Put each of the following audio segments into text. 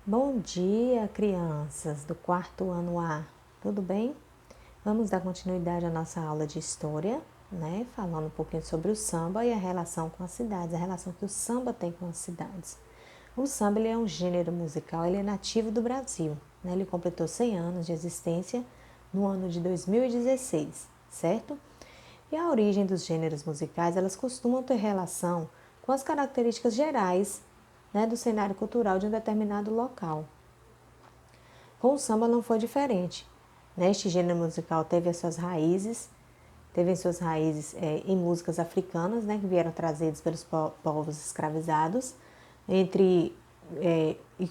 Bom dia, crianças do quarto ano A, tudo bem? Vamos dar continuidade à nossa aula de história, né? Falando um pouquinho sobre o samba e a relação com as cidades, a relação que o samba tem com as cidades. O samba ele é um gênero musical, ele é nativo do Brasil, né? Ele completou 100 anos de existência no ano de 2016, certo? E a origem dos gêneros musicais, elas costumam ter relação com as características gerais, né, do cenário cultural de um determinado local. Com o samba não foi diferente. Né? Este gênero musical teve suas raízes em músicas africanas, né, que vieram trazidas pelos povos escravizados, e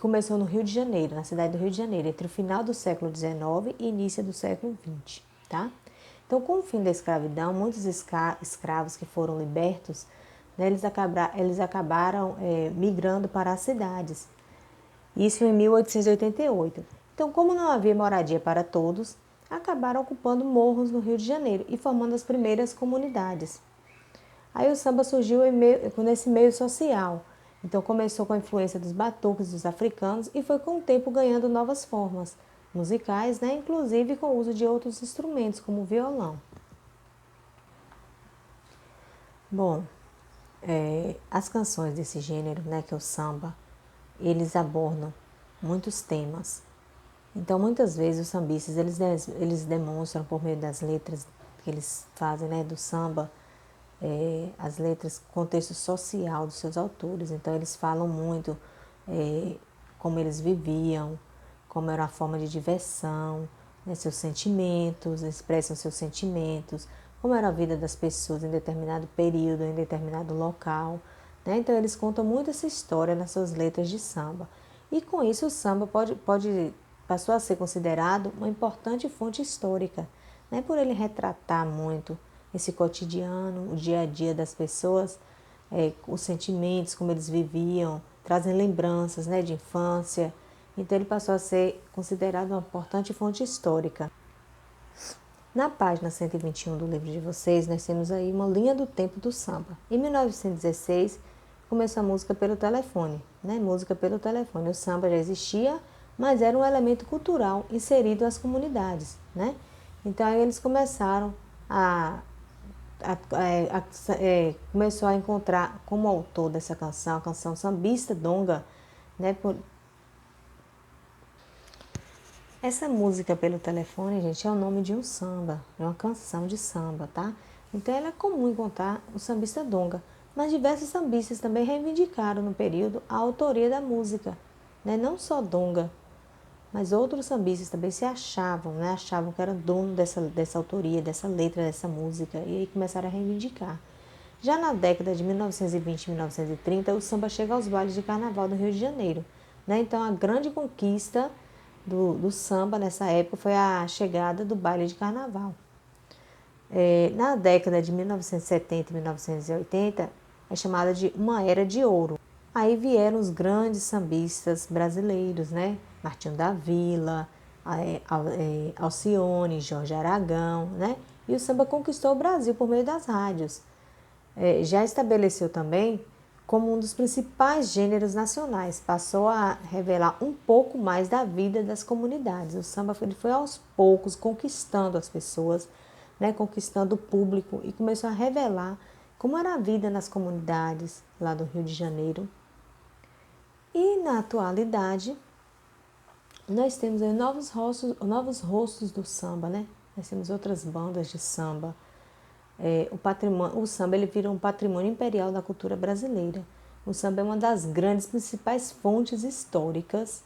começou no Rio de Janeiro, na cidade do Rio de Janeiro, entre o final do século XIX e início do século XX. Tá? Então, com o fim da escravidão, muitos escravos que foram libertos, né, eles acabaram migrando para as cidades. Isso em 1888. Então, como não havia moradia para todos, acabaram ocupando morros no Rio de Janeiro e formando as primeiras comunidades. Aí o samba surgiu nesse meio social. Então começou com a influência dos batuques dos africanos e foi com o tempo ganhando novas formas musicais, né? Inclusive com o uso de outros instrumentos, como o violão. Bom, as canções desse gênero, né, que é o samba, eles abordam muitos temas. Então, muitas vezes os sambistas, eles demonstram por meio das letras que eles fazem, né, do samba, as letras, contexto social dos seus autores. Então, eles falam muito como eles viviam, como era a forma de diversão, né, seus sentimentos, expressam seus sentimentos, como era a vida das pessoas em determinado período, em determinado local. Né? Então, eles contam muito essa história nas suas letras de samba. E com isso, o samba passou a ser considerado uma importante fonte histórica, né? Por ele retratar muito esse cotidiano, o dia a dia das pessoas, os sentimentos, como eles viviam, trazem lembranças, né, de infância. Então ele passou a ser considerado uma importante fonte histórica. Na página 121 do livro de vocês, nós temos aí uma linha do tempo do samba. Em 1916, começou a música pelo telefone, né? Música pelo telefone. O samba já existia, mas era um elemento cultural inserido às comunidades, né? Então aí eles começaram começou a encontrar como autor dessa canção, a canção sambista Donga, né? Essa música pelo telefone, gente, é o nome de um samba, de uma canção de samba, tá? Então ela é comum encontrar o sambista Donga, mas diversos sambistas também reivindicaram no período a autoria da música, né? Não só Donga, mas outros sambistas também se achavam, né? Achavam que eram dono dessa autoria, dessa letra, dessa música, e aí começaram a reivindicar. Já na década de 1920 e 1930, o samba chega aos bailes de carnaval do Rio de Janeiro. Né? Então, a grande conquista do samba nessa época foi a chegada do baile de carnaval. Na década de 1970 e 1980, é chamada de uma era de ouro. Aí vieram os grandes sambistas brasileiros, né? Martinho da Vila, Alcione, Jorge Aragão, né? E o samba conquistou o Brasil por meio das rádios. Já estabeleceu também como um dos principais gêneros nacionais, passou a revelar um pouco mais da vida das comunidades. O samba ele foi aos poucos conquistando as pessoas, né, conquistando o público e começou a revelar como era a vida nas comunidades lá do Rio de Janeiro. E na atualidade, nós temos aí novos rostos do samba, né? Nós temos outras bandas de samba. O samba ele virou um patrimônio imperial da cultura brasileira. O samba é uma das grandes principais fontes históricas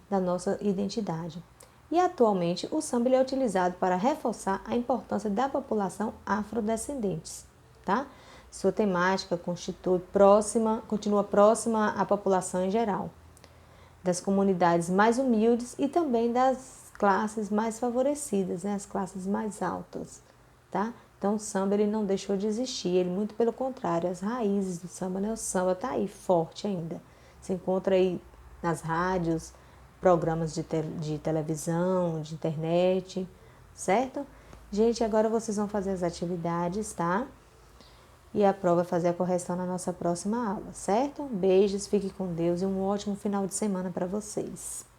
da nossa identidade. E atualmente o samba ele é utilizado para reforçar a importância da população afrodescendentes, tá? Sua temática continua próxima à população em geral, das comunidades mais humildes e também das classes mais favorecidas, né? As classes mais altas, tá? Então o samba ele não deixou de existir, ele muito pelo contrário, as raízes do samba, né? O samba está aí forte ainda. Se encontra aí nas rádios, programas de televisão, de internet, certo? Gente, agora vocês vão fazer as atividades, tá? e a prova é fazer a correção na nossa próxima aula, certo? Beijos, fique com Deus e um ótimo final de semana para vocês.